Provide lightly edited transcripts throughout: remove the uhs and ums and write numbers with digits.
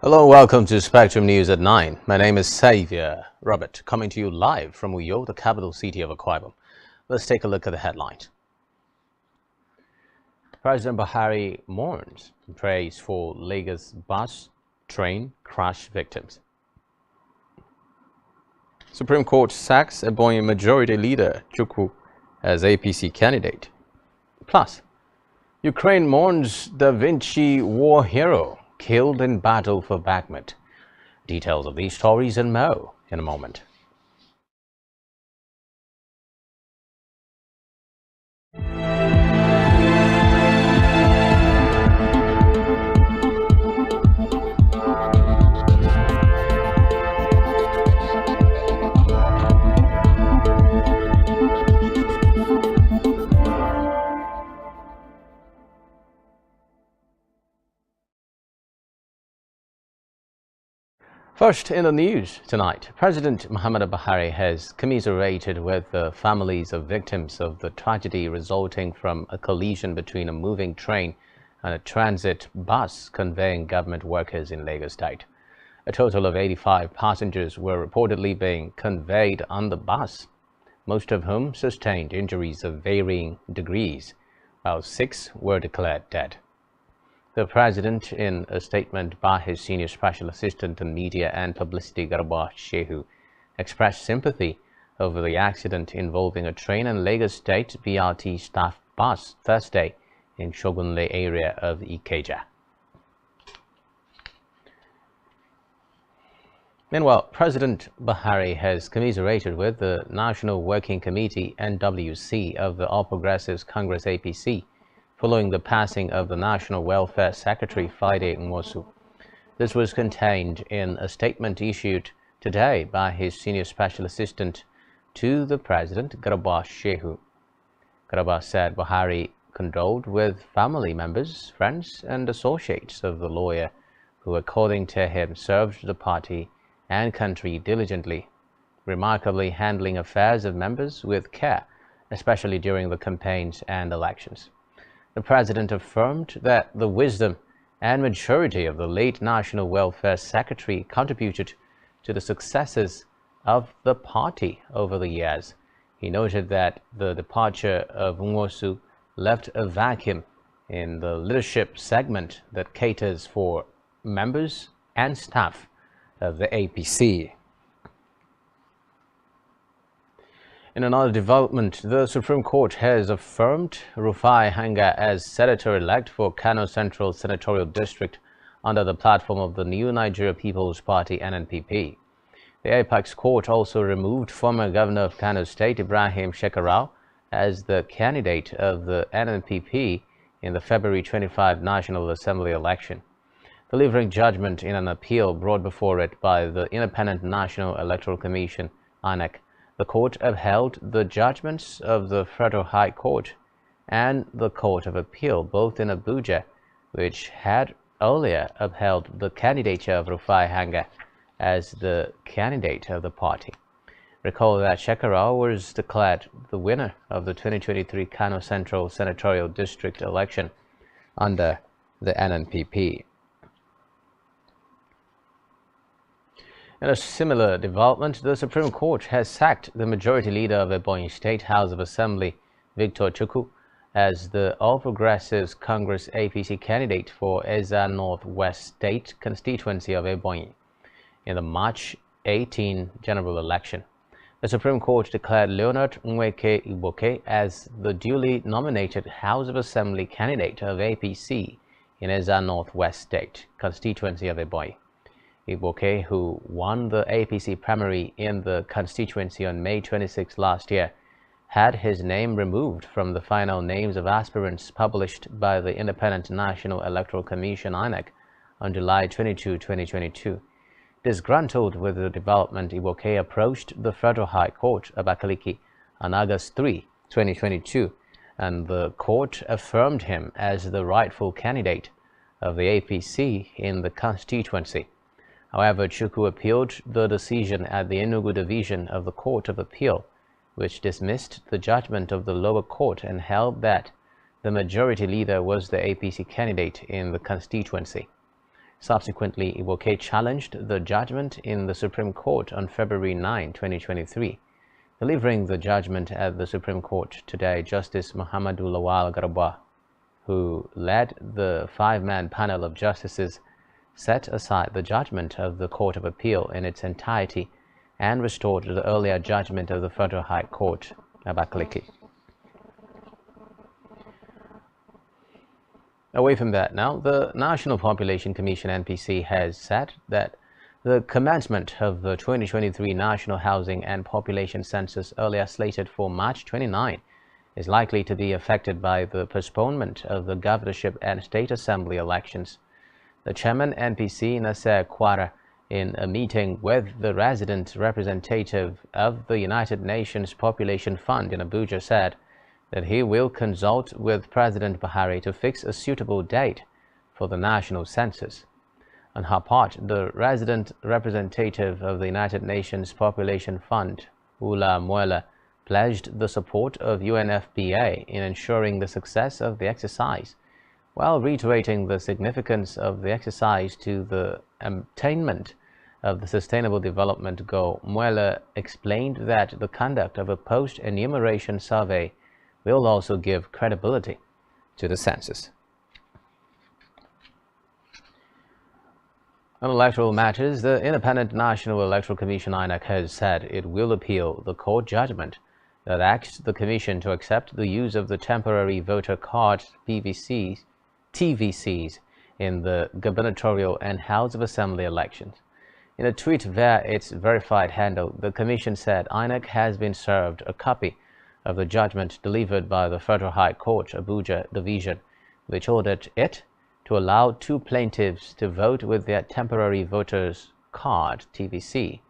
Hello, welcome to Spectrum News at 9. My name is Xavier Robert, coming to you live from Uyo, the capital city of Akwa Ibom. Let's take a look at the headlines. President Buhari mourns and prays for Lagos bus train crash victims. Supreme Court sacks Ebonyi Majority Leader Chukwu as APC candidate. Plus, Ukraine mourns Da Vinci war hero killed in battle for Bakhmut. Details of these stories and more in a moment. First in the news tonight, President Muhammadu Buhari has commiserated with the families of victims of the tragedy resulting from a collision between a moving train and a transit bus conveying government workers in Lagos State. A total of 85 passengers were reportedly being conveyed on the bus, most of whom sustained injuries of varying degrees, while 6 were declared dead. The president, in a statement by his senior special assistant on media and publicity, Garba Shehu, expressed sympathy over the accident involving a train and Lagos State BRT staff bus Thursday in Shogunle area of Ikeja. Meanwhile, President Buhari has commiserated with the National Working Committee (NWC) of the All Progressives Congress (APC) following the passing of the National Welfare Secretary Friday Nwosu. This was contained in a statement issued today by his senior special assistant to the president, Garba Shehu. Garba said Buhari condoled with family members, friends and associates of the lawyer who, according to him, served the party and country diligently, remarkably handling affairs of members with care, especially during the campaigns and elections. The president affirmed that the wisdom and maturity of the late National Welfare Secretary contributed to the successes of the party over the years. He noted that the departure of Nwosu left a vacuum in the leadership segment that caters for members and staff of the APC. In another development, the Supreme Court has affirmed Rufai Hanga as senator-elect for Kano Central Senatorial District under the platform of the New Nigeria People's Party (NNPP). The Apex Court also removed former Governor of Kano State Ibrahim Shekarau as the candidate of the NNPP in the February 25 National Assembly election, delivering judgment in an appeal brought before it by the Independent National Electoral Commission (INEC). The court upheld the judgments of the Federal High Court and the Court of Appeal, both in Abuja, which had earlier upheld the candidature of Rufai Hanga as the candidate of the party. Recall that Shekarau was declared the winner of the 2023 Kano Central Senatorial District election under the NNPP. In a similar development, the Supreme Court has sacked the majority leader of Ebonyi State House of Assembly, Victor Chukwu, as the All Progressives Congress APC candidate for Eza Northwest State constituency of Ebonyi in the March 18 general election. The Supreme Court declared Leonard Nweke Igboke as the duly nominated House of Assembly candidate of APC in Eza Northwest State constituency of Ebonyi. Igboke, who won the APC primary in the constituency on May 26 last year, had his name removed from the final names of aspirants published by the Independent National Electoral Commission (INEC) on July 22, 2022. Disgruntled with the development, Igboke approached the Federal High Court, Abakaliki, on August 3, 2022, and the court affirmed him as the rightful candidate of the APC in the constituency. However, Chukwu appealed the decision at the Enugu Division of the Court of Appeal, which dismissed the judgment of the lower court and held that the majority leader was the APC candidate in the constituency. Subsequently, Iwoke challenged the judgment in the Supreme Court on February 9, 2023. Delivering the judgment at the Supreme Court today, Justice Muhammadu Lawal Garba, who led the five-man panel of justices, set aside the judgment of the Court of Appeal in its entirety and restored the earlier judgment of the Federal High Court, Abakaliki. Away from that now, the National Population Commission (NPC) has said that the commencement of the 2023 National Housing and Population Census, earlier slated for March 29, is likely to be affected by the postponement of the governorship and state assembly elections. The chairman, NPC Nasser Kwara, in a meeting with the resident representative of the United Nations Population Fund in Abuja, said that he will consult with President Buhari to fix a suitable date for the national census. On her part, the resident representative of the United Nations Population Fund, Ula Muela, pledged the support of UNFPA in ensuring the success of the exercise. While reiterating the significance of the exercise to the attainment of the Sustainable Development Goal, Muela explained that the conduct of a post-enumeration survey will also give credibility to the census. On electoral matters, the Independent National Electoral Commission (INEC) has said it will appeal the court judgment that asked the Commission to accept the use of the temporary voter cards (TVCs) in the gubernatorial and House of Assembly elections. In a tweet via its verified handle, the Commission said INEC has been served a copy of the judgment delivered by the Federal High Court, Abuja Division, which ordered it to allow two plaintiffs to vote with their temporary voters card (TVC).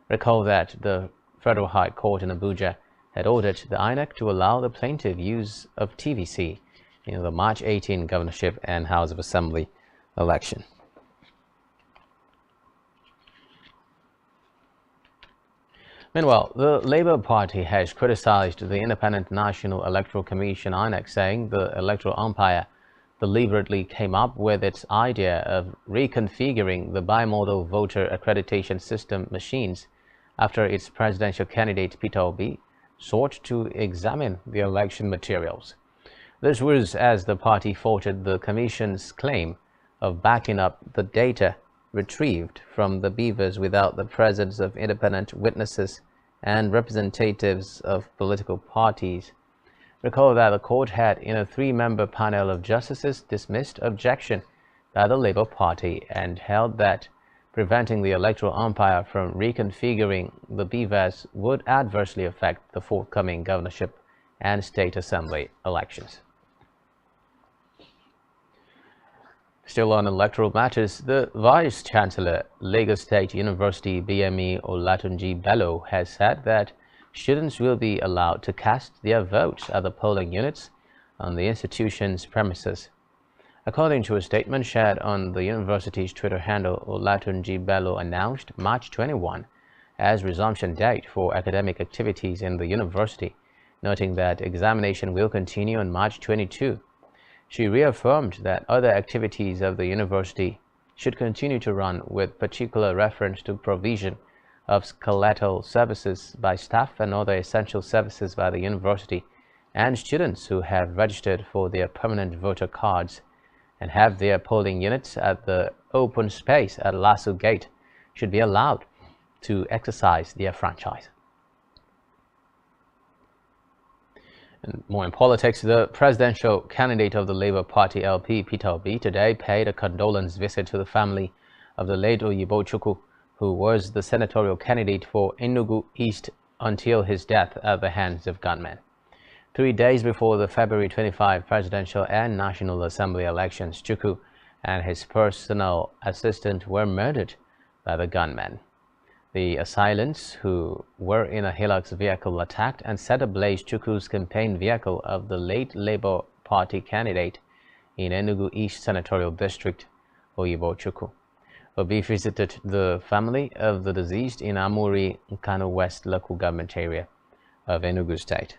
Recall that the Federal High Court in Abuja had ordered the INEC to allow the plaintiff use of TVC in the March 18 governorship and House of Assembly election. Meanwhile, the Labour Party has criticized the Independent National Electoral Commission (INEC), saying the electoral umpire deliberately came up with its idea of reconfiguring the bimodal voter accreditation system machines after its presidential candidate Peter Obi sought to examine the election materials. This was as the party faulted the Commission's claim of backing up the data retrieved from the beavers without the presence of independent witnesses and representatives of political parties. Recall that the court had, in a three-member panel of justices, dismissed objection by the Labour Party and held that preventing the electoral umpire from reconfiguring the beavers would adversely affect the forthcoming governorship and state assembly elections. Still on electoral matters, the Vice-Chancellor, Lagos State University BME Olatunji Bello, has said that students will be allowed to cast their votes at the polling units on the institution's premises. According to a statement shared on the university's Twitter handle, Olatunji Bello announced March 21 as resumption date for academic activities in the university, noting that examination will continue on March 22. She reaffirmed that other activities of the university should continue to run with particular reference to provision of skeletal services by staff and other essential services by the university, and students who have registered for their permanent voter cards and have their polling units at the open space at Lasso Gate should be allowed to exercise their franchise. And more in politics, the presidential candidate of the Labour Party LP, Peter Obi, today paid a condolence visit to the family of the late Oyibo Chukwu, who was the senatorial candidate for Enugu East until his death at the hands of gunmen. 3 days before the February 25 presidential and National Assembly elections, Chukwu and his personal assistant were murdered by the gunmen. The assailants, who were in a Hilux vehicle, attacked and set ablaze Chukwu's campaign vehicle of the late Labour Party candidate in Enugu East Senatorial District, Oyibo Chukwu. Obi visited the family of the deceased in Amuri, Kano West local government area of Enugu State.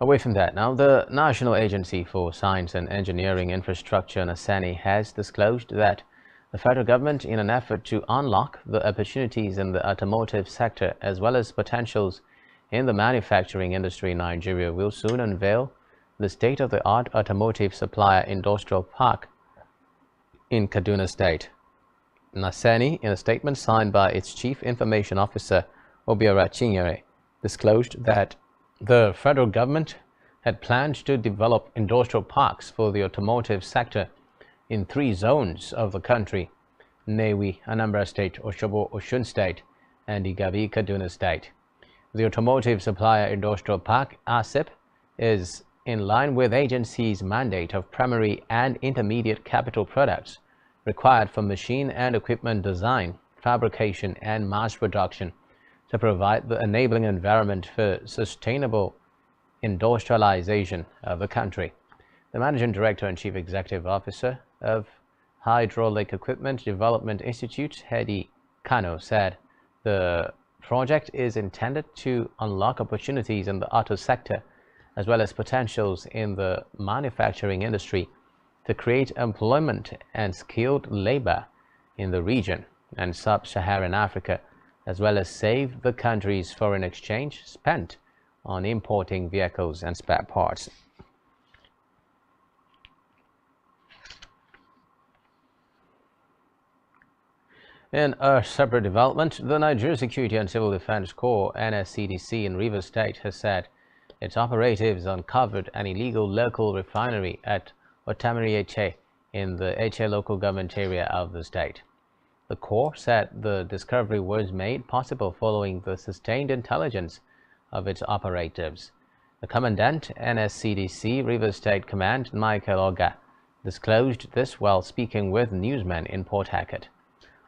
Away from that, now the National Agency for Science and Engineering Infrastructure, NASENI, has disclosed that the federal government, in an effort to unlock the opportunities in the automotive sector as well as potentials in the manufacturing industry in Nigeria, will soon unveil the state-of-the-art automotive supplier industrial park in Kaduna State. NASENI, in a statement signed by its Chief Information Officer, Obiora Chinyere, disclosed that the federal government had planned to develop industrial parks for the automotive sector in 3 zones of the country: Nnewi, Anambra State, Osogbo, Osun State, and Igabi, Kaduna State. The Automotive Supplier Industrial Park, ASIP, is in line with agency's mandate of primary and intermediate capital products required for machine and equipment design, fabrication, and mass production to provide the enabling environment for sustainable industrialization of the country. The Managing Director and Chief Executive Officer of Hydraulic Equipment Development Institute, Hedi Kano, said the project is intended to unlock opportunities in the auto sector as well as potentials in the manufacturing industry to create employment and skilled labor in the region and sub-Saharan Africa, as well as save the country's foreign exchange spent on importing vehicles and spare parts. In a separate development, the Nigeria Security and Civil Defense Corps (NSCDC) in Rivers State has said its operatives uncovered an illegal local refinery at Otamiri Eche in the Eche local government area of the state. The Corps said the discovery was made possible following the sustained intelligence of its operatives. The Commandant, NSCDC Rivers State Command, Michael Oga, disclosed this while speaking with newsmen in Port Harcourt.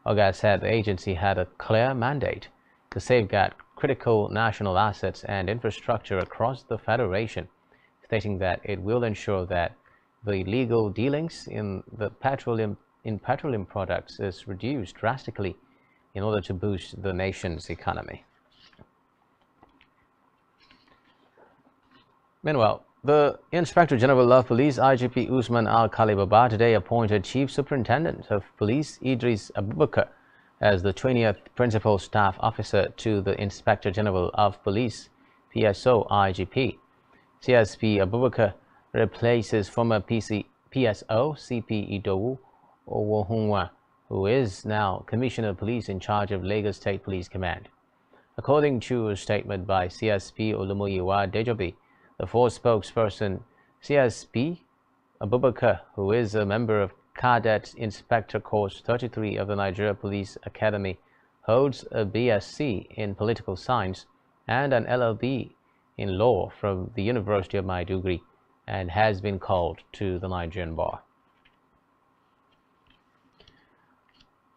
Oga said the agency had a clear mandate to safeguard critical national assets and infrastructure across the Federation, stating that it will ensure that the illegal dealings in petroleum products is reduced drastically in order to boost the nation's economy. Meanwhile, the Inspector General of Police, IGP Usman Al-Khali Baba, today appointed Chief Superintendent of Police Idris Abubakar as the 20th Principal Staff Officer to the Inspector General of Police, PSO IGP. CSP Abubakar replaces former PSO CP Idowu Owohunwa, who is now Commissioner of Police in charge of Lagos State Police Command. According to a statement by CSP Olumoyiwa Dejobi, the force spokesperson, CSP Abubakar, who is a member of Cadet Inspector Course 33 of the Nigeria Police Academy, holds a BSc in Political Science and an LLB in Law from the University of Maiduguri, and has been called to the Nigerian bar.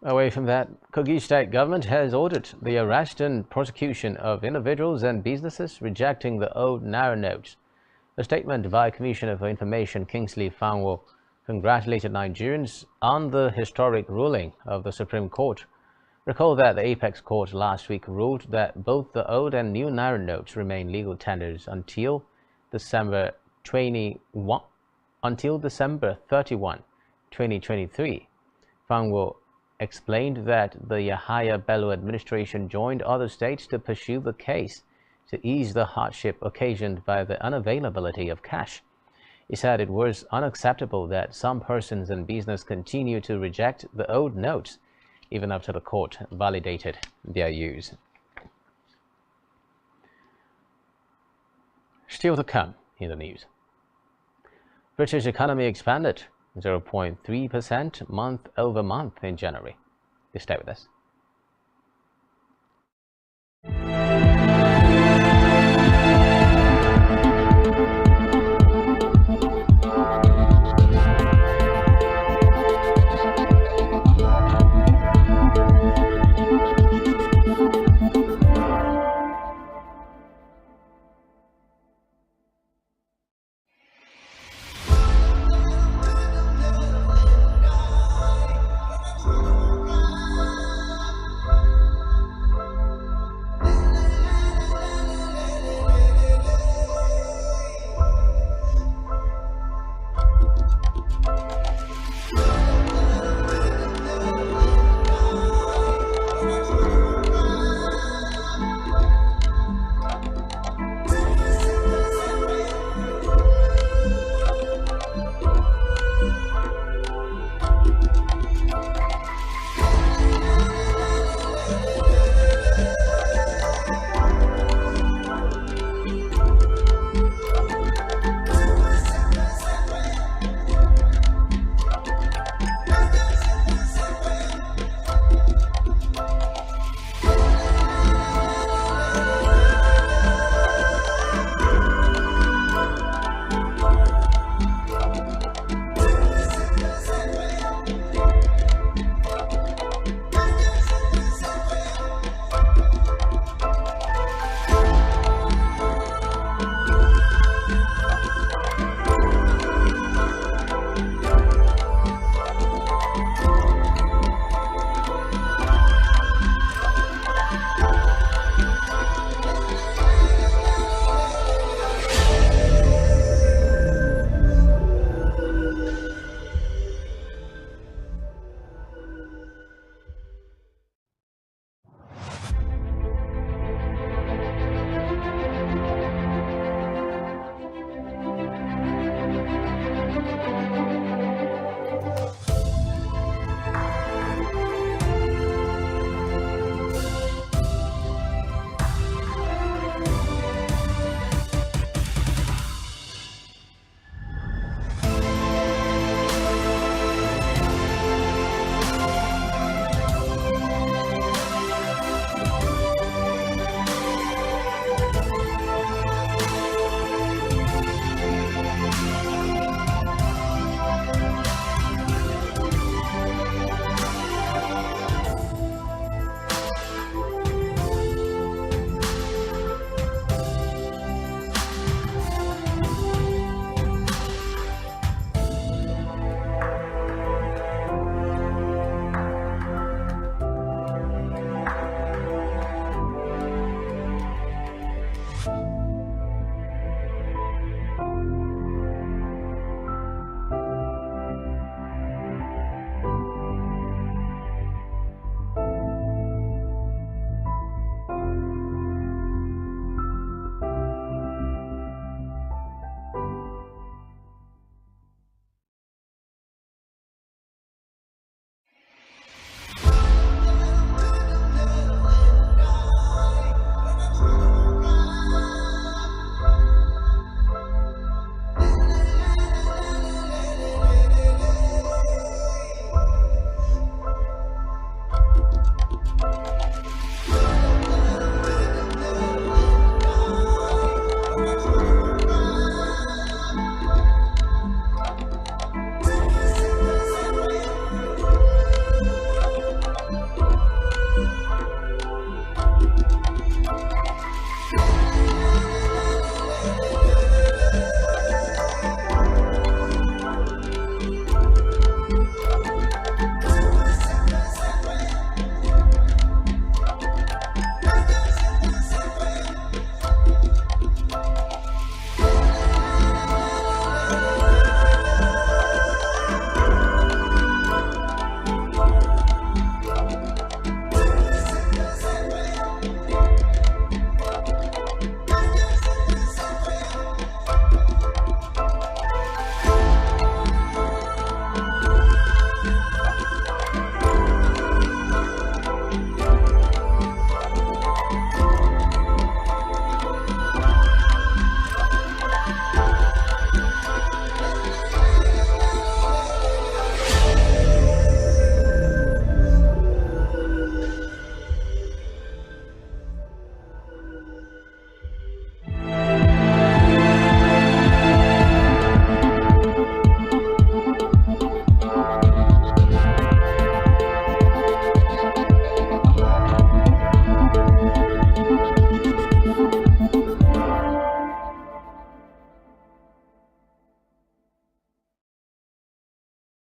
Away from that, Kogi State government has ordered the arrest and prosecution of individuals and businesses rejecting the old Naira notes. A statement by Commissioner for Information Kingsley Fanwo congratulated Nigerians on the historic ruling of the Supreme Court. Recall that the Apex Court last week ruled that both the old and new Naira notes remain legal tenders until December 31, 2023. Fanwo explained that the Yahaya Bello administration joined other states to pursue the case to ease the hardship occasioned by the unavailability of cash. He said it was unacceptable that some persons and business continue to reject the old notes even after the court validated their use. Still to come in the news. British economy expanded 0.3% month-over-month in January. You stay with us.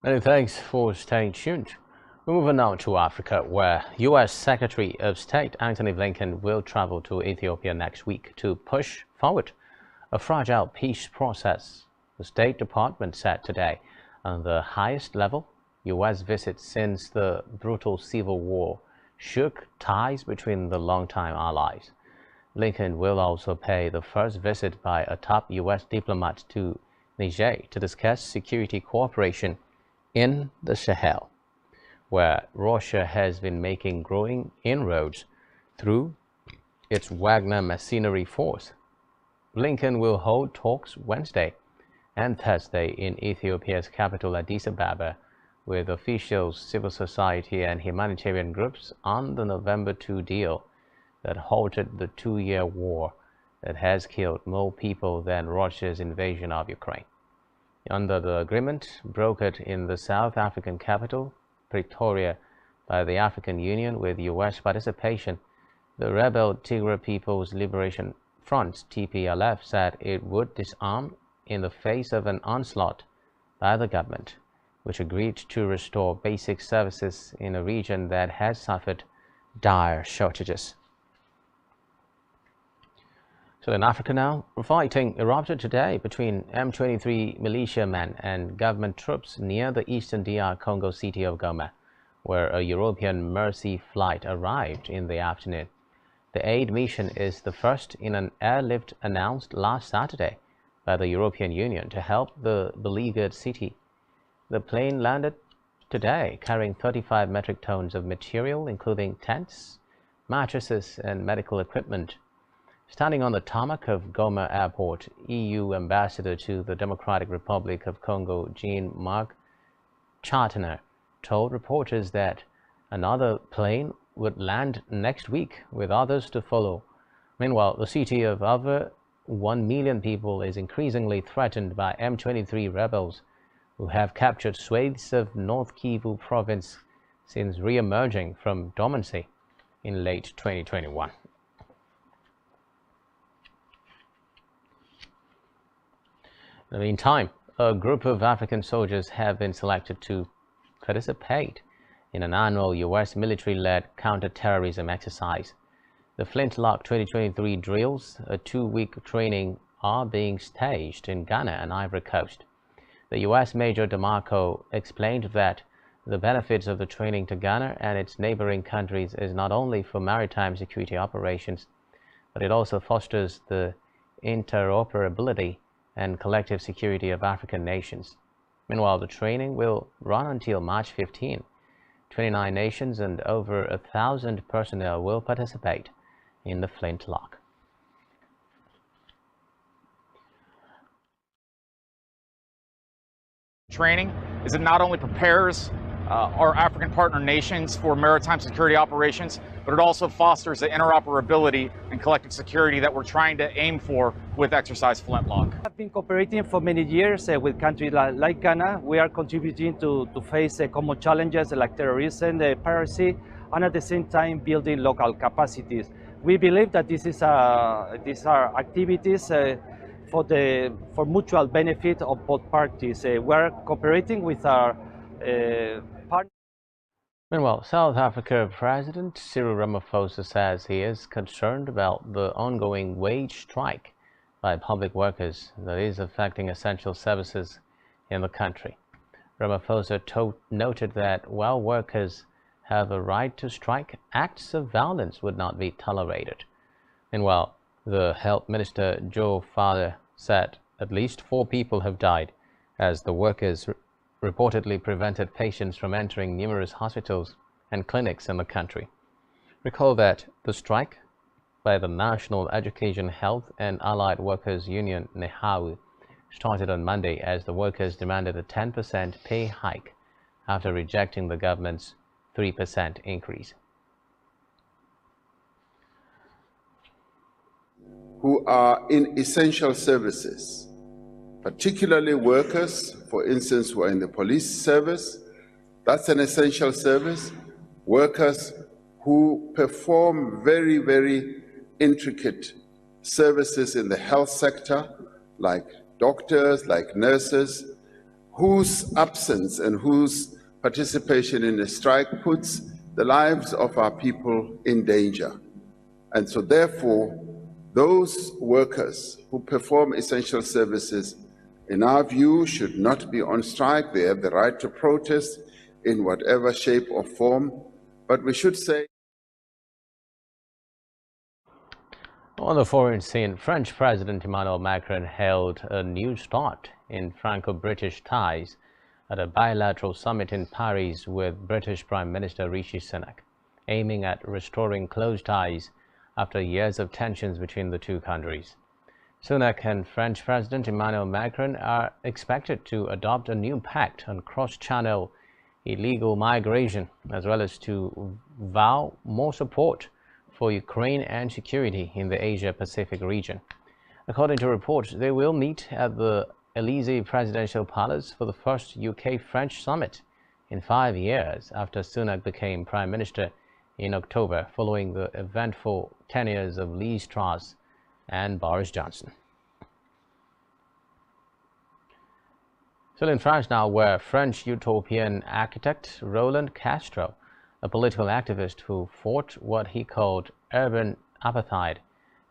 Many thanks for staying tuned. We're moving now to Africa, where U.S. Secretary of State Antony Blinken will travel to Ethiopia next week to push forward a fragile peace process. The State Department said today on the highest level U.S. visit since the brutal civil war shook ties between the longtime allies. Blinken will also pay the first visit by a top U.S. diplomat to Niger to discuss security cooperation in the Sahel, where Russia has been making growing inroads through its Wagner mercenary force. Blinken will hold talks Wednesday and Thursday in Ethiopia's capital Addis Ababa with officials, civil society and humanitarian groups on the November 2 deal that halted the two-year war that has killed more people than Russia's invasion of Ukraine. Under the agreement brokered in the South African capital, Pretoria, by the African Union with U.S. participation, the rebel Tigray People's Liberation Front (TPLF) said it would disarm in the face of an onslaught by the government, which agreed to restore basic services in a region that has suffered dire shortages. So in Africa now, fighting erupted today between M23 militiamen and government troops near the eastern DR Congo city of Goma, where a European mercy flight arrived in the afternoon. The aid mission is the first in an airlift announced last Saturday by the European Union to help the beleaguered city. The plane landed today carrying 35 metric tons of material, including tents, mattresses, and medical equipment. Standing on the tarmac of Goma Airport, EU Ambassador to the Democratic Republic of Congo, Jean-Marc Chartner, told reporters that another plane would land next week, with others to follow. Meanwhile, the city of over 1 million people is increasingly threatened by M23 rebels, who have captured swathes of North Kivu province since re-emerging from dormancy in late 2021. In the meantime, a group of African soldiers have been selected to participate in an annual U.S. military-led counter-terrorism exercise. The Flintlock 2023 drills, a 2-week training, are being staged in Ghana and Ivory Coast. The U.S. Major DeMarco explained that the benefits of the training to Ghana and its neighboring countries is not only for maritime security operations, but it also fosters the interoperability and collective security of African nations. Meanwhile, the training will run until March 15. 29 nations and over 1,000 personnel will participate in the Flintlock. Training is it not only prepares our African partner nations for maritime security operations, but it also fosters the interoperability and collective security that we're trying to aim for with Exercise Flintlock. I've been cooperating for many years with countries like Ghana. We are contributing to face common challenges like terrorism, piracy, and at the same time building local capacities. We believe that these are activities for mutual benefit of both parties. We're cooperating with our partners. Meanwhile, South Africa President Cyril Ramaphosa says he is concerned about the ongoing wage strike by public workers that is affecting essential services in the country. Ramaphosa noted that while workers have a right to strike, acts of violence would not be tolerated. Meanwhile, the Health Minister Joe Father said at least 4 people have died as the workers reportedly prevented patients from entering numerous hospitals and clinics in the country. Recall that the strike by the National Education, Health and Allied Workers Union (NEHAWU) started on Monday as the workers demanded a 10% pay hike after rejecting the government's 3% increase. Who are in essential services, particularly workers, for instance, who are in the police service. That's an essential service. Workers who perform very, very intricate services in the health sector, like doctors, like nurses, whose absence and whose participation in the strike puts the lives of our people in danger. And so therefore, those workers who perform essential services, in our view, should not be on strike. They have the right to protest in whatever shape or form, but we should say. On the foreign scene, French President Emmanuel Macron held a new start in Franco-British ties at a bilateral summit in Paris with British Prime Minister Rishi Sunak, aiming at restoring close ties after years of tensions between the two countries. Sunak and French President Emmanuel Macron are expected to adopt a new pact on cross-channel illegal migration, as well as to vow more support for Ukraine and security in the Asia-Pacific region. According to reports, they will meet at the Elysee Presidential Palace for the first UK-French summit in 5 years after Sunak became Prime Minister in October, following the eventful tenures of Liz Truss and Boris Johnson. Still in France now, where French utopian architect Roland Castro, a political activist who fought what he called urban apartheid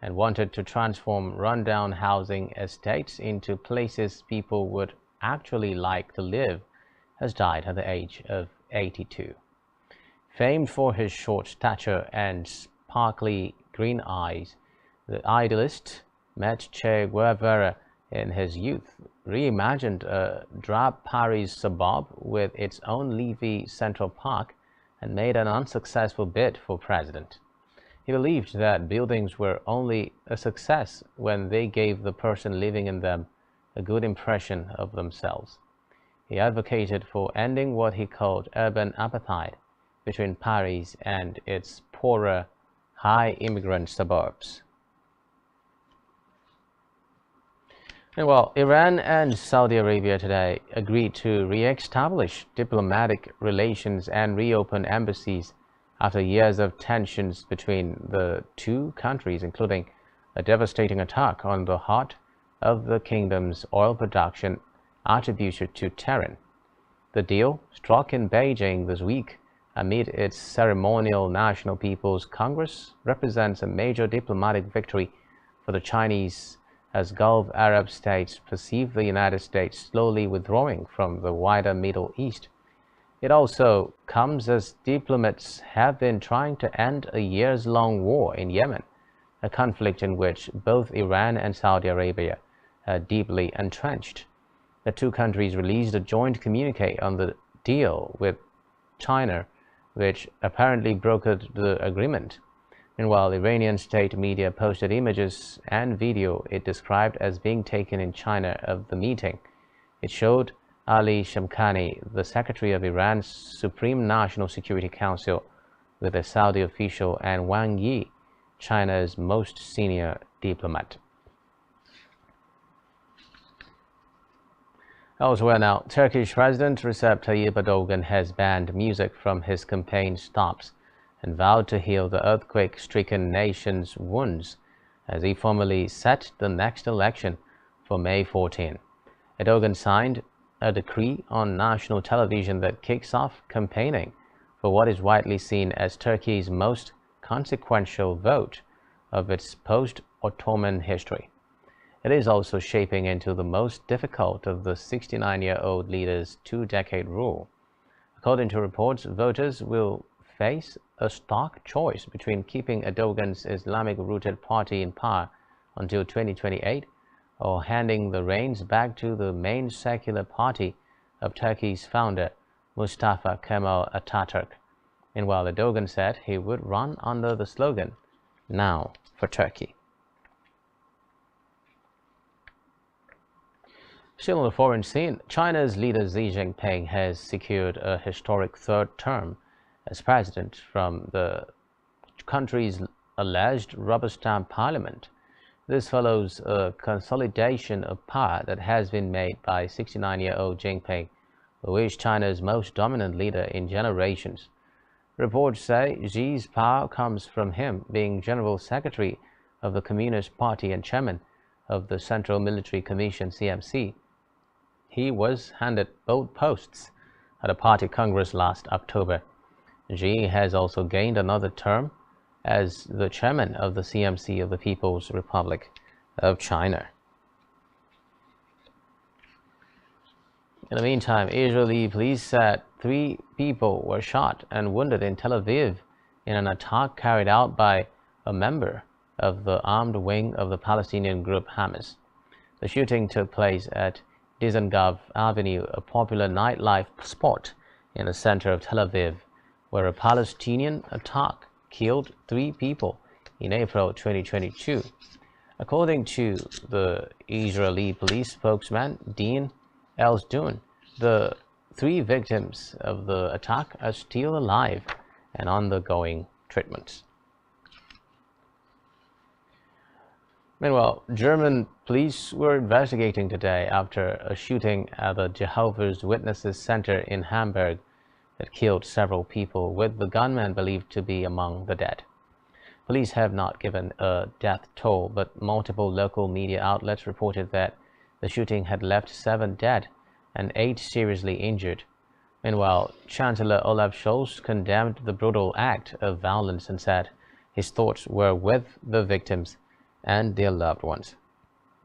and wanted to transform rundown housing estates into places people would actually like to live, has died at the age of 82. Famed for his short stature and sparkly green eyes, the idealist met Che Guevara in his youth, reimagined a drab Paris suburb with its own leafy Central Park, and made an unsuccessful bid for president. He believed that buildings were only a success when they gave the person living in them a good impression of themselves. He advocated for ending what he called urban apartheid between Paris and its poorer, high-immigrant suburbs. And while Iran and Saudi Arabia today agreed to re-establish diplomatic relations and reopen embassies after years of tensions between the two countries, including a devastating attack on the heart of the kingdom's oil production attributed to Tehran. The deal, struck in Beijing this week amid its ceremonial National People's Congress, represents a major diplomatic victory for the Chinese as Gulf Arab states perceive the United States slowly withdrawing from the wider Middle East. It also comes as diplomats have been trying to end a years-long war in Yemen, a conflict in which both Iran and Saudi Arabia are deeply entrenched. The two countries released a joint communique on the deal with China, which apparently brokered the agreement. Meanwhile, Iranian state media posted images and video it described as being taken in China of the meeting. It showed Ali Shamkhani, the secretary of Iran's Supreme National Security Council, with a Saudi official, and Wang Yi, China's most senior diplomat. Elsewhere now, Turkish President Recep Tayyip Erdogan has banned music from his campaign stops and vowed to heal the earthquake-stricken nation's wounds as he formally set the next election for May 14. Erdogan signed a decree on national television that kicks off campaigning for what is widely seen as Turkey's most consequential vote of its post-Ottoman history. It is also shaping into the most difficult of the 69-year-old leader's two-decade rule. According to reports, voters will face a stark choice between keeping Erdogan's Islamic-rooted party in power until 2028 or handing the reins back to the main secular party of Turkey's founder, Mustafa Kemal Atatürk. Meanwhile, Erdogan said he would run under the slogan, "Now for Turkey." Still on the foreign scene, China's leader Xi Jinping has secured a historic third term as president from the country's alleged rubber stamp parliament. This follows a consolidation of power that has been made by 69-year-old Jinping, who is China's most dominant leader in generations. Reports say Xi's power comes from him being General Secretary of the Communist Party and Chairman of the Central Military Commission (CMC). he was handed both posts at a party congress last October. Xi has also gained another term as the chairman of the CMC of the People's Republic of China. In the meantime, Israeli police said 3 people were shot and wounded in Tel Aviv in an attack carried out by a member of the armed wing of the Palestinian group Hamas. The shooting took place at Dizengoff Avenue, a popular nightlife spot in the center of Tel Aviv, where a Palestinian attack killed 3 people in April 2022. According to the Israeli police spokesman, Dean Elsdoon, the 3 victims of the attack are still alive and undergoing treatment. Meanwhile, German police were investigating today after a shooting at the Jehovah's Witnesses Center in Hamburg that killed several people, with the gunman believed to be among the dead. Police have not given a death toll, but multiple local media outlets reported that the shooting had left 7 dead and 8 seriously injured. Meanwhile, Chancellor Olaf Scholz condemned the brutal act of violence and said his thoughts were with the victims and their loved ones.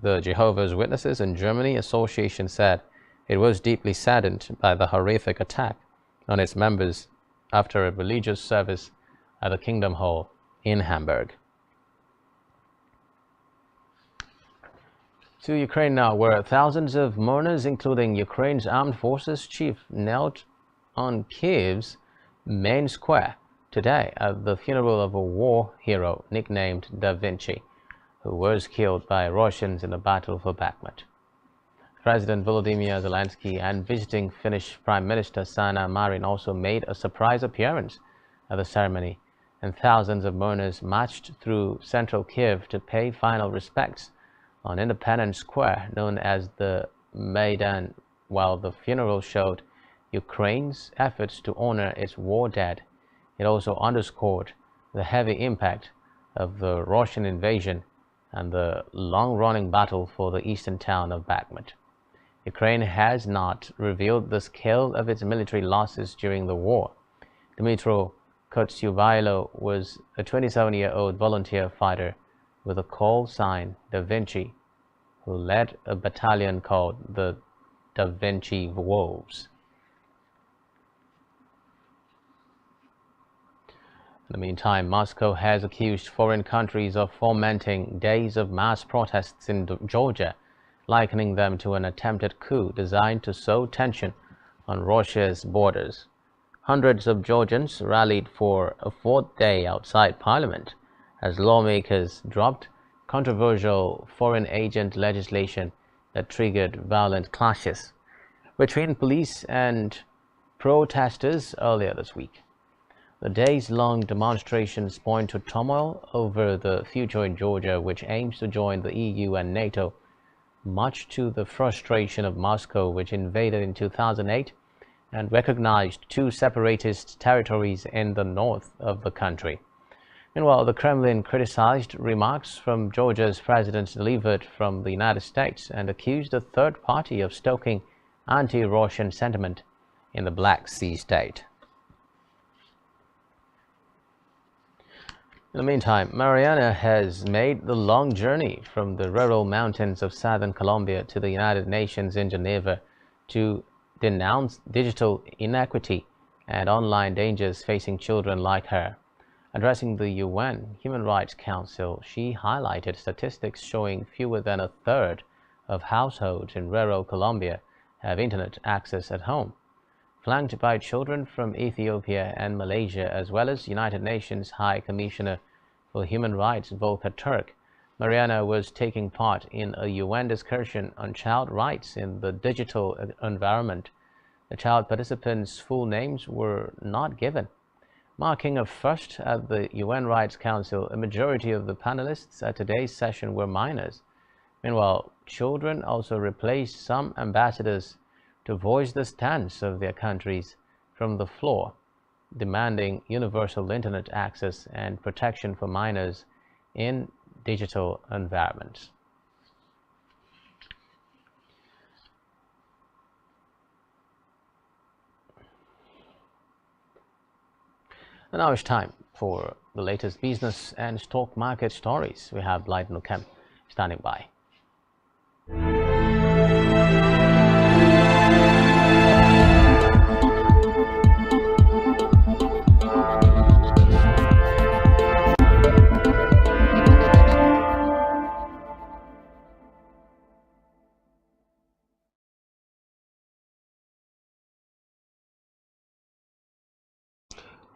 The Jehovah's Witnesses in Germany Association said it was deeply saddened by the horrific attack on its members after a religious service at the Kingdom Hall in Hamburg. To Ukraine now, where thousands of mourners, including Ukraine's armed forces chief, knelt on Kiev's main square today at the funeral of a war hero nicknamed Da Vinci, who was killed by Russians in the battle for Bakhmut. President Volodymyr Zelensky and visiting Finnish Prime Minister Sanna Marin also made a surprise appearance at the ceremony, and thousands of mourners marched through central Kiev to pay final respects on Independence Square, known as the Maidan, while the funeral showed Ukraine's efforts to honor its war dead. It also underscored the heavy impact of the Russian invasion and the long-running battle for the eastern town of Bakhmut. Ukraine has not revealed the scale of its military losses during the war. Dmytro Kostyuvailo was a 27-year-old volunteer fighter with a call sign Da Vinci, who led a battalion called the Da Vinci Wolves. In the meantime, Moscow has accused foreign countries of fomenting days of mass protests in Georgia, likening them to an attempted coup designed to sow tension on Russia's borders. Hundreds of Georgians rallied for a 4th day outside Parliament as lawmakers dropped controversial foreign agent legislation that triggered violent clashes between police and protesters earlier this week. The days-long demonstrations point to turmoil over the future in Georgia, which aims to join the EU and NATO, much to the frustration of Moscow, which invaded in 2008 and recognized 2 separatist territories in the north of the country. Meanwhile, the Kremlin criticized remarks from Georgia's president delivered from the United States and accused a third party of stoking anti-Russian sentiment in the Black Sea state. In the meantime, Mariana has made the long journey from the rural mountains of southern Colombia to the United Nations in Geneva to denounce digital inequity and online dangers facing children like her. Addressing the UN Human Rights Council, she highlighted statistics showing fewer than a third of households in rural Colombia have internet access at home. Flanked by children from Ethiopia and Malaysia, as well as United Nations High Commissioner for Human Rights Volker Turk, Mariana was taking part in a UN discussion on child rights in the digital environment. The child participants' full names were not given. Marking a first at the UN Rights Council, a majority of the panelists at today's session were minors. Meanwhile, children also replaced some ambassadors to voice the stance of their countries from the floor, demanding universal internet access and protection for minors in digital environments. And now it's time for the latest business and stock market stories. We have Blyden Ukem standing by.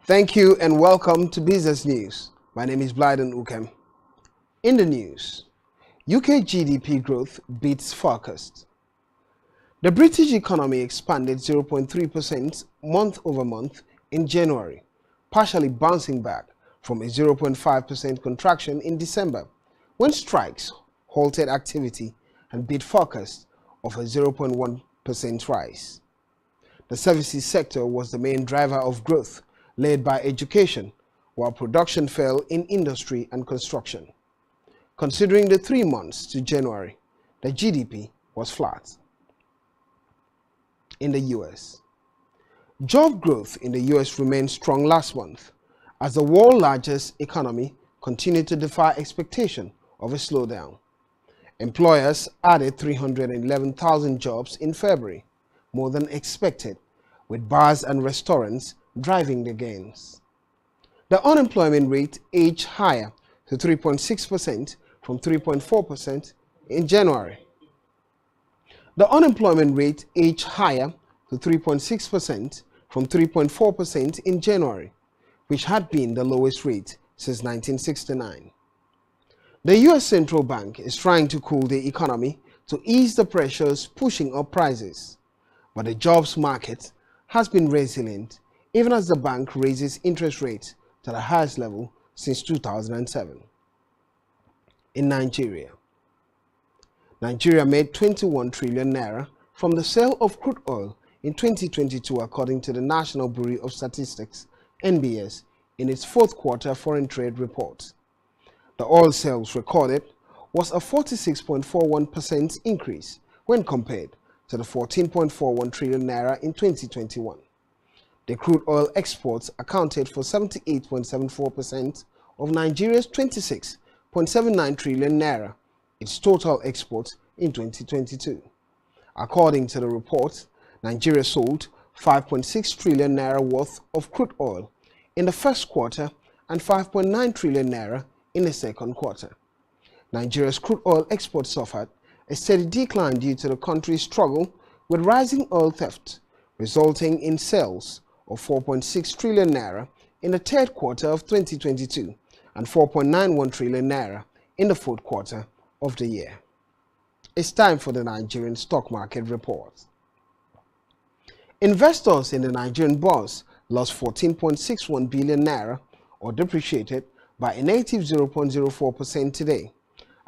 Thank you and welcome to Business News. My name is Blyden Ukem. In the news, UK GDP growth beats forecast. The British economy expanded 0.3% month over month in January, partially bouncing back from a 0.5% contraction in December, when strikes halted activity and beat forecast of a 0.1% rise. The services sector was the main driver of growth, led by education, while production fell in industry and construction. Considering the 3 months to January, the GDP was flat. In the US, job growth in the US remained strong last month as the world's largest economy continued to defy expectation of a slowdown. Employers added 311,000 jobs in February, more than expected, with bars and restaurants driving the gains. The unemployment rate edged higher to 3.6% from 3.4% in January. The unemployment rate edged higher to 3.6% from 3.4% in January, which had been the lowest rate since 1969. The US Central Bank is trying to cool the economy to ease the pressures pushing up prices, but the jobs market has been resilient even as the bank raises interest rates to the highest level since 2007. In Nigeria, Nigeria made 21 trillion naira from the sale of crude oil in 2022 according to the National Bureau of Statistics (NBS) in its fourth quarter foreign trade report. The oil sales recorded was a 46.41% increase when compared to the 14.41 trillion naira in 2021. The crude oil exports accounted for 78.74% of Nigeria's 26.79 trillion naira, its total exports in 2022. According to the report, Nigeria sold 5.6 trillion naira worth of crude oil in the first quarter and 5.9 trillion naira in the second quarter. Nigeria's crude oil exports suffered a steady decline due to the country's struggle with rising oil theft, resulting in sales of 4.6 trillion naira in the third quarter of 2022 and 4.91 trillion naira in the fourth quarter of the year. It's time for the Nigerian stock market report. Investors in the Nigerian bourse lost 14.61 billion naira or depreciated by a negative 0.04% today,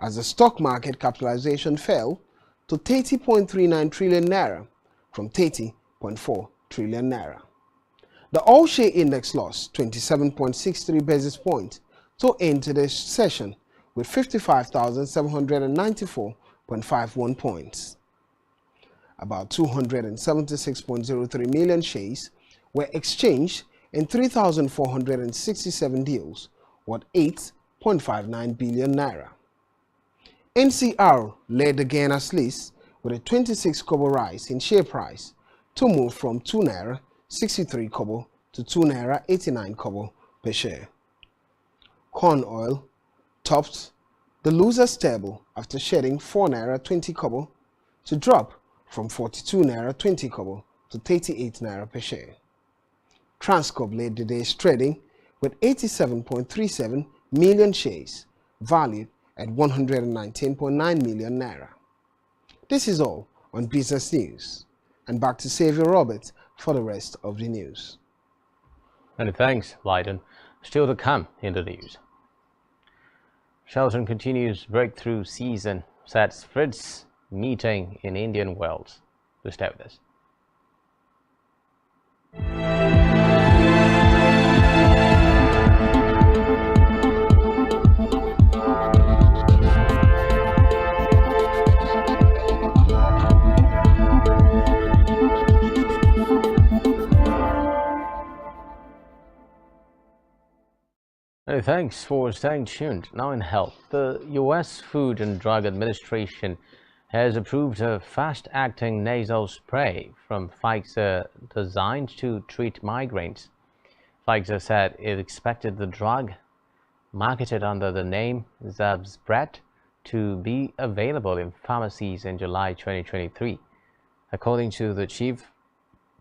as the stock market capitalization fell to 30.39 trillion naira from 30.4 trillion naira. The all-share index lost 27.63 basis points to end today's session with 55,794.51 points. About 276.03 million shares were exchanged in 3,467 deals worth 8.59 billion naira. NCR led the gainers list with a 26 kobo rise in share price to move from 2 naira 63 kobo to 2 naira 89 kobo per share. Corn oil topped the losers table after shedding 4 naira 20 kobo to drop from 42 naira 20 kobo to 38 naira per share. Transcorp led the day's trading with 87.37 million shares valued at 119.9 million naira. This is all on Business News, and back to Xavier Robert for the rest of the news. Many thanks, Blyden. Still to come in the news. Shelton continues breakthrough season, sets Fritz meeting in Indian Wells. To stay with us. Hey, thanks for staying tuned. Now in health, the U.S. Food and Drug Administration has approved a fast-acting nasal spray from Pfizer designed to treat migraines. Pfizer said it expected the drug, marketed under the name Zavzpret, to be available in pharmacies in July 2023. According to the chief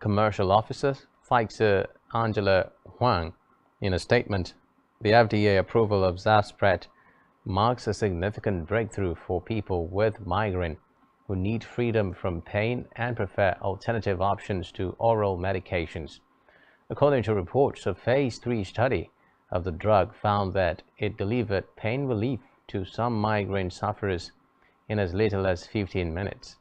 commercial officer, Pfizer Angela Huang, in a statement, the FDA approval of Zavzpret marks a significant breakthrough for people with migraine who need freedom from pain and prefer alternative options to oral medications. According to reports, a phase 3 study of the drug found that it delivered pain relief to some migraine sufferers in as little as 15 minutes.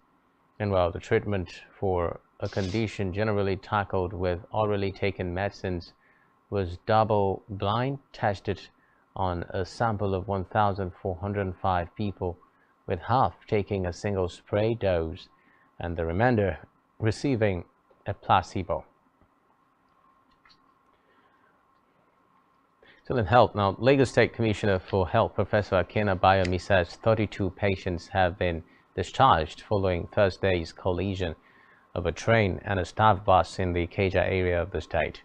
And while the treatment for a condition generally tackled with orally taken medicines was double-blind tested on a sample of 1,405 people, with half taking a single spray dose and the remainder receiving a placebo. Still in health now, Lagos State Commissioner for Health Professor Akena Bayomi says 32 patients have been discharged following Thursday's collision of a train and a staff bus in the Ikeja area of the state.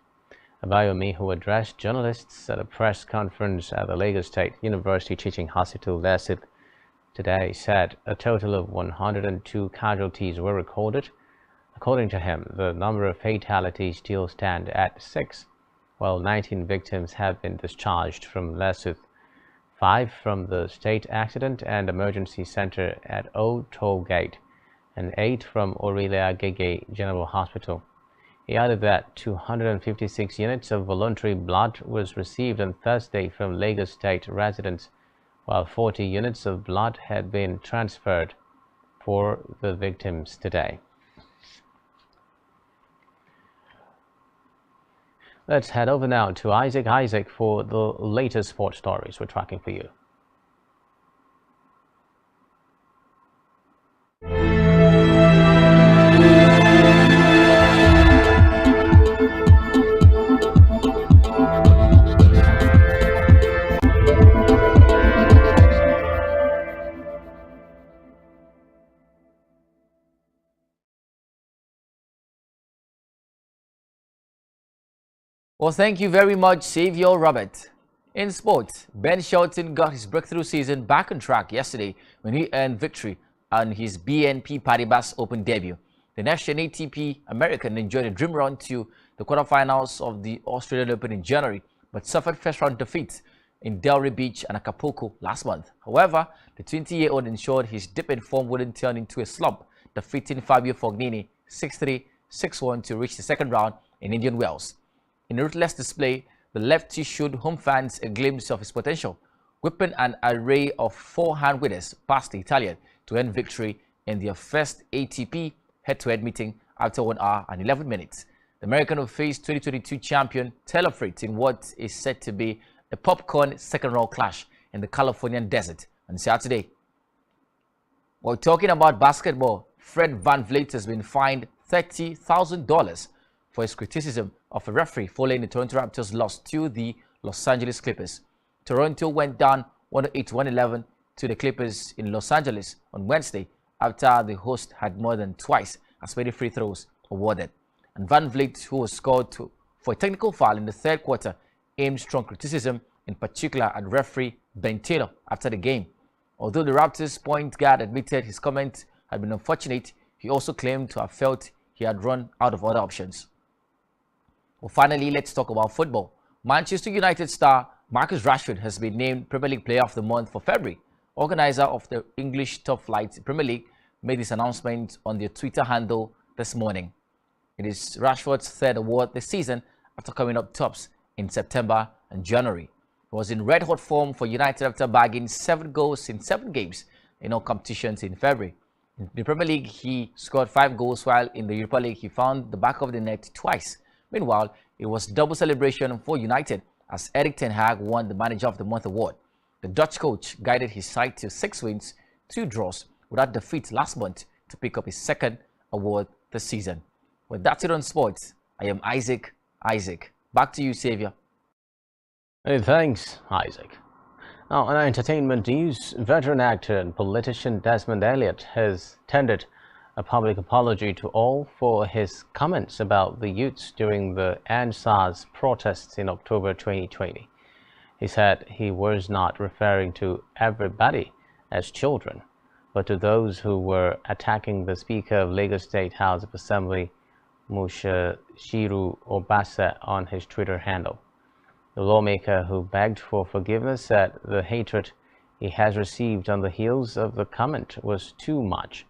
Bayomi, who addressed journalists at a press conference at the Lagos State University Teaching Hospital, LASIT, today, said a total of 102 casualties were recorded. According to him, the number of fatalities still stand at 6, while 19 victims have been discharged from LASIT, 5 from the State Accident and Emergency Center at Old Toll Gate, and 8 from Aurelia Gege General Hospital. He added that 256 units of voluntary blood was received on Thursday from Lagos State residents, while 40 units of blood had been transferred for the victims today. Let's head over now to Isaac for the latest sports stories we're tracking for you. Well, thank you very much, Saviour Robert. In sports, Ben Shelton got his breakthrough season back on track yesterday when he earned victory on his BNP Paribas Open debut. The National ATP American enjoyed a dream run to the quarterfinals of the Australian Open in January, but suffered first-round defeats in Delray Beach and Acapulco last month. However, the 20-year-old ensured his dip in form wouldn't turn into a slump, defeating Fabio Fognini 6-3, 6-1 to reach the second round in Indian Wells. In a ruthless display, the lefty showed home fans a glimpse of his potential, whipping an array of forehand winners past the Italian to earn victory in their first ATP head-to-head meeting after 1 hour and 11 minutes. The American will face 2022 champion Taylor Fritz in what is said to be a popcorn second-round clash in the Californian desert on Saturday. While talking about basketball, Fred VanVleet has been fined $30,000 for his criticism of a referee following the Toronto Raptors' loss to the Los Angeles Clippers. Toronto went down 108-111 to the Clippers in Los Angeles on Wednesday after the host had more than twice as many free throws awarded. And VanVleet, who was called for a technical foul in the third quarter, aimed strong criticism, in particular at referee Ben Taylor after the game. Although the Raptors point guard admitted his comment had been unfortunate, he also claimed to have felt he had run out of other options. Well, finally, let's talk about football. Manchester United star Marcus Rashford has been named Premier League Player of the Month for February. Organizer of the English Top Flight Premier League made this announcement on their Twitter handle this morning. It is Rashford's third award this season after coming up tops in September and January. He was in red-hot form for United after bagging 7 goals in 7 games in all competitions in February. In the Premier League, he scored 5 goals, while in the Europa League, he found the back of the net twice. Meanwhile, it was double celebration for United as Erik ten Hag won the Manager of the Month award. The Dutch coach guided his side to 6 wins, 2 draws without defeat last month to pick up his second award this season. Well, that's it on sports. I am Isaac. Back to you, Saviour. Hey, thanks, Isaac. Now, in entertainment news, veteran actor and politician Desmond Elliott has tendered a public apology to all for his comments about the youths during the ANSARS protests in October 2020. He said he was not referring to everybody as children, but to those who were attacking the Speaker of Lagos State House of Assembly, Mushiru Obasa, on his Twitter handle. The lawmaker, who begged for forgiveness, said the hatred he has received on the heels of the comment was too much.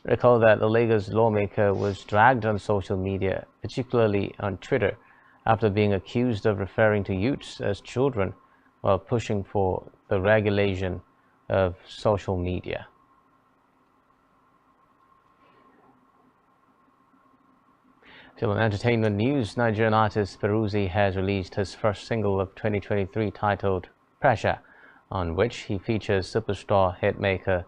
Recall that the Lagos lawmaker was dragged on social media, particularly on Twitter, after being accused of referring to youths as children while pushing for the regulation of social media. Still in entertainment news, Nigerian artist Peruzzi has released his first single of 2023 titled Pressure, on which he features superstar hitmaker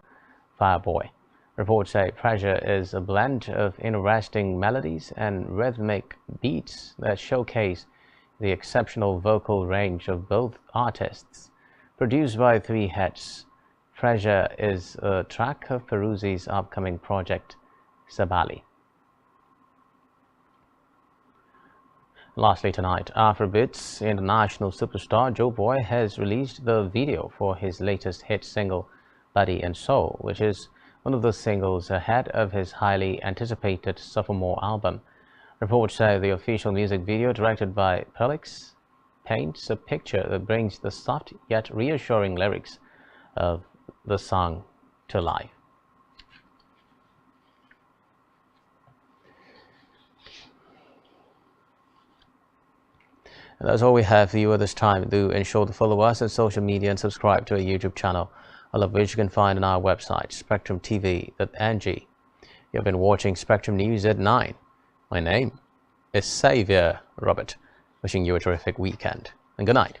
Fireboy. Reports say Pressure is a blend of interesting melodies and rhythmic beats that showcase the exceptional vocal range of both artists. Produced by Three Heads, Pressure is a track of Peruzzi's upcoming project, Sabali. Lastly tonight, Afrobeats international superstar Joe Boy has released the video for his latest hit single, Body and Soul, which is one of the singles ahead of his highly anticipated sophomore album. Reports say the official music video, directed by Pelix, paints a picture that brings the soft yet reassuring lyrics of the song to life. And that's all we have for you at this time. Do ensure to follow us on social media and subscribe to our YouTube channel, all of which you can find on our website, spectrumtv.ng. You've been watching Spectrum News at 9. My name is Xavier Robert, wishing you a terrific weekend, and good night.